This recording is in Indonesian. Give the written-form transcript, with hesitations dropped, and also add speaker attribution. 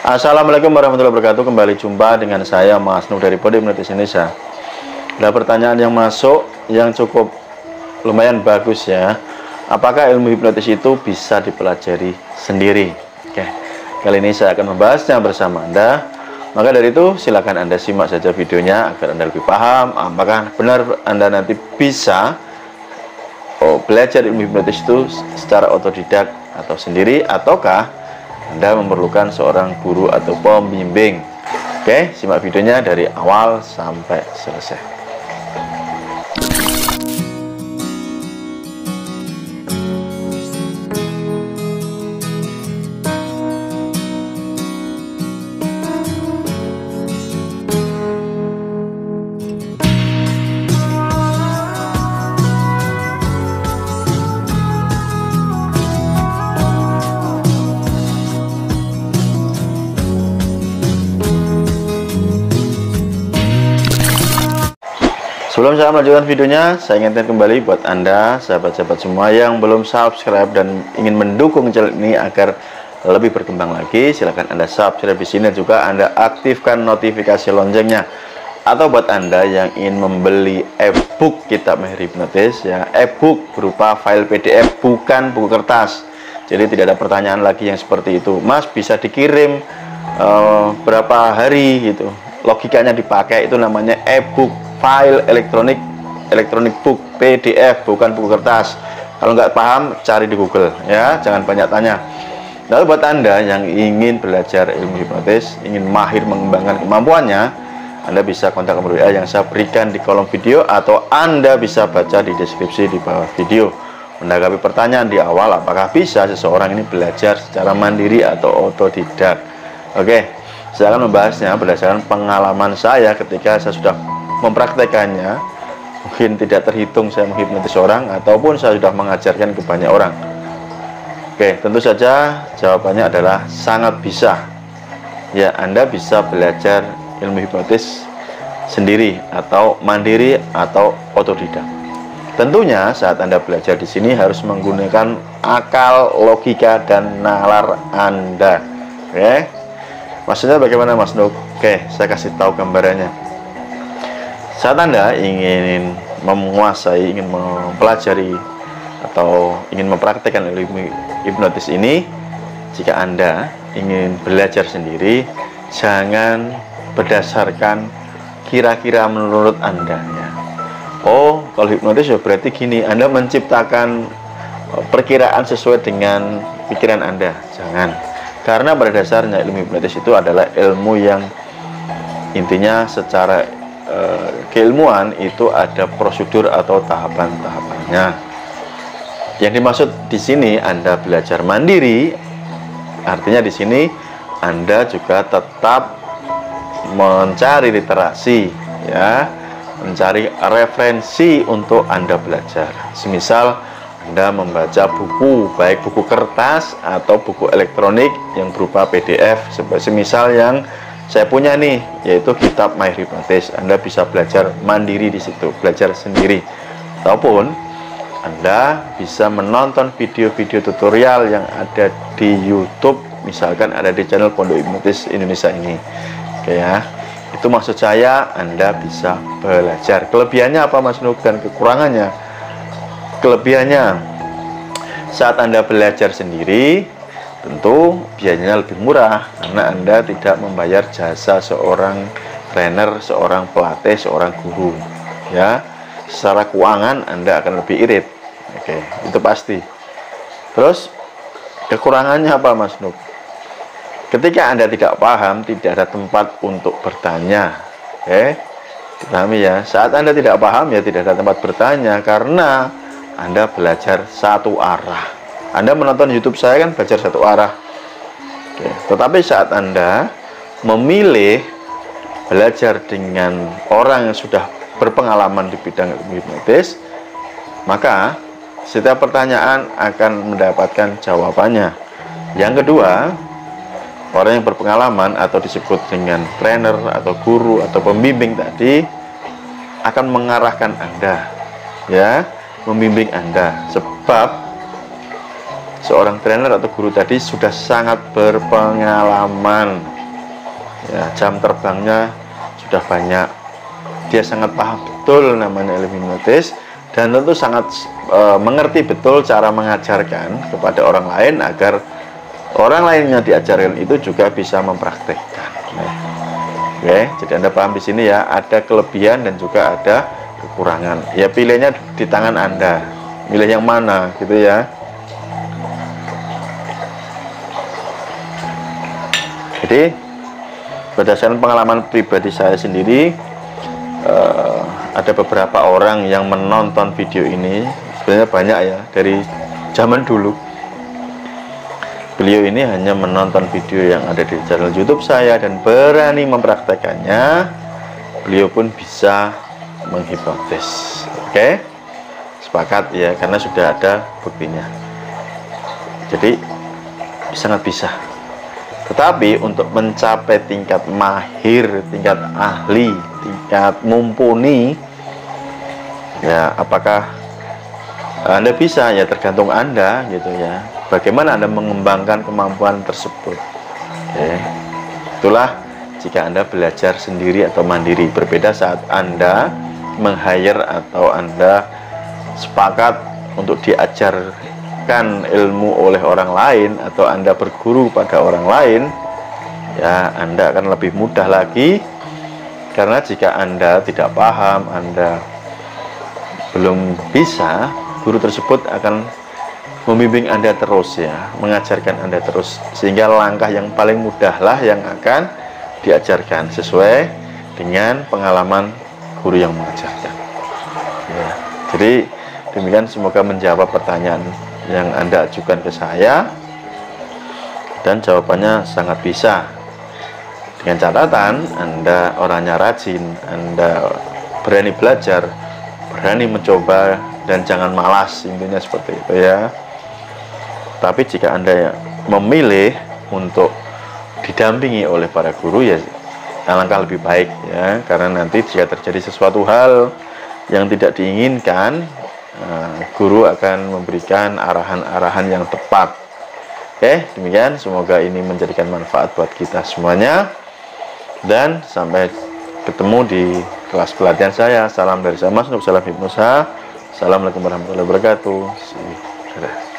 Speaker 1: Assalamualaikum warahmatullahi wabarakatuh. Kembali jumpa dengan saya Mas Nur dari Pondok Hipnotis Indonesia. Ada pertanyaan yang masuk yang cukup lumayan bagus ya. Apakah ilmu hipnotis itu bisa dipelajari sendiri? Oke, kali ini saya akan membahasnya bersama Anda. Maka dari itu silakan Anda simak saja videonya agar Anda lebih paham apakah benar Anda nanti bisa belajar ilmu hipnotis itu secara otodidak atau sendiri, ataukah Anda memerlukan seorang guru atau pembimbing. Oke, simak videonya dari awal sampai selesai. Sebelum saya melanjutkan videonya, saya ingatkan kembali buat Anda, sahabat-sahabat semua yang belum subscribe dan ingin mendukung channel ini agar lebih berkembang lagi, silahkan Anda subscribe di sini, juga Anda aktifkan notifikasi loncengnya. Atau buat Anda yang ingin membeli e-book Kitab Mahir Hipnotis, ya, e-book berupa file PDF, bukan buku kertas. Jadi tidak ada pertanyaan lagi yang seperti itu. Mas, bisa dikirim berapa hari gitu. Logikanya dipakai, itu namanya e-book, file elektronik book, PDF, bukan buku kertas. Kalau nggak paham, cari di Google ya, jangan banyak tanya. Lalu buat Anda yang ingin belajar ilmu hipnotis, ingin mahir mengembangkan kemampuannya, Anda bisa kontak nomor WA yang saya berikan di kolom video, atau Anda bisa baca di deskripsi di bawah video. Menanggapi pertanyaan di awal, apakah bisa seseorang ini belajar secara mandiri atau otodidak? Oke, saya akan membahasnya berdasarkan pengalaman saya ketika saya sudah mempraktekannya. Mungkin tidak terhitung saya menghipnotis orang, ataupun saya sudah mengajarkan ke banyak orang. Oke, tentu saja jawabannya adalah sangat bisa. Ya, Anda bisa belajar ilmu hipnotis sendiri atau mandiri atau otodidak. Tentunya saat Anda belajar di sini harus menggunakan akal, logika, dan nalar Anda. Oke, maksudnya bagaimana, Mas Nuk? Oke, saya kasih tahu gambarannya. Saat Anda ingin menguasai, ingin mempelajari atau ingin mempraktekkan ilmu hipnotis ini, jika Anda ingin belajar sendiri, jangan berdasarkan kira-kira menurut Anda ya. Oh, kalau hipnotis ya berarti gini, Anda menciptakan perkiraan sesuai dengan pikiran Anda. Jangan. Karena pada dasarnya ilmu hipnotis itu adalah ilmu yang intinya secara keilmuan itu ada prosedur atau tahapan-tahapannya. Yang dimaksud di sini Anda belajar mandiri, artinya di sini Anda juga tetap mencari literasi, ya, mencari referensi untuk Anda belajar. Semisal Anda membaca buku, baik buku kertas atau buku elektronik yang berupa PDF, semisal yang saya punya nih, yaitu Kitab Mahir Hipnotis. Anda bisa belajar mandiri di situ, belajar sendiri. Ataupun Anda bisa menonton video-video tutorial yang ada di YouTube, misalkan ada di channel Pondok Hipnotis Indonesia ini. Oke ya, itu maksud saya Anda bisa belajar. Kelebihannya apa, Mas Nuk, dan kekurangannya? Kelebihannya, saat Anda belajar sendiri, tentu biayanya lebih murah karena Anda tidak membayar jasa seorang trainer, seorang pelatih, seorang guru. Ya, secara keuangan Anda akan lebih irit. Oke, itu pasti. Terus kekurangannya apa, Mas Nuk? Ketika Anda tidak paham, tidak ada tempat untuk bertanya. Oke, dipahami ya. Saat Anda tidak paham, ya tidak ada tempat bertanya karena Anda belajar satu arah. Anda menonton YouTube saya kan belajar satu arah. Oke. Tetapi saat Anda memilih belajar dengan orang yang sudah berpengalaman di bidang hipnotis, maka setiap pertanyaan akan mendapatkan jawabannya. Yang kedua, orang yang berpengalaman atau disebut dengan trainer atau guru atau pembimbing tadi akan mengarahkan Anda, ya, membimbing Anda, sebab seorang trainer atau guru tadi sudah sangat berpengalaman. ya, jam terbangnya sudah banyak, dia sangat paham betul namanya ilmu hipnotis, dan tentu sangat mengerti betul cara mengajarkan kepada orang lain agar orang lain yang diajarkan itu juga bisa mempraktekkan. Oke, jadi Anda paham di sini ya, ada kelebihan dan juga ada kekurangan. Ya pilihnya di tangan Anda, milih yang mana gitu ya. Jadi berdasarkan pengalaman pribadi saya sendiri, ada beberapa orang yang menonton video ini, sebenarnya banyak ya, dari zaman dulu. Beliau ini hanya menonton video yang ada di channel YouTube saya dan berani mempraktekannya. Beliau pun bisa menghipnotis. Oke, sepakat ya, karena sudah ada buktinya. Jadi sangat bisa. Tetapi untuk mencapai tingkat mahir, tingkat ahli, tingkat mumpuni, ya apakah Anda bisa? Ya tergantung Anda gitu ya. Bagaimana Anda mengembangkan kemampuan tersebut. Oke. Itulah jika Anda belajar sendiri atau mandiri. Berbeda saat Anda meng-hire atau Anda sepakat untuk diajarkan ilmu oleh orang lain, atau Anda berguru pada orang lain, ya Anda akan lebih mudah lagi. Karena jika Anda tidak paham, Anda belum bisa, guru tersebut akan membimbing Anda terus ya, mengajarkan Anda terus, sehingga langkah yang paling mudah lah yang akan diajarkan sesuai dengan pengalaman guru yang mengajarkan ya. Jadi demikian, semoga menjawab pertanyaan yang Anda ajukan ke saya, dan jawabannya sangat bisa, dengan catatan Anda orangnya rajin, Anda berani belajar, berani mencoba, dan jangan malas, intinya seperti itu ya. Tapi jika Anda memilih untuk didampingi oleh para guru, ya alangkah lebih baik ya, karena nanti jika terjadi sesuatu hal yang tidak diinginkan, guru akan memberikan arahan-arahan yang tepat. Oke, demikian, semoga ini menjadikan manfaat buat kita semuanya, dan sampai ketemu di kelas pelatihan saya. Salam dari saya Mas Nur, salam hipnosa. Assalamualaikum warahmatullahi wabarakatuh.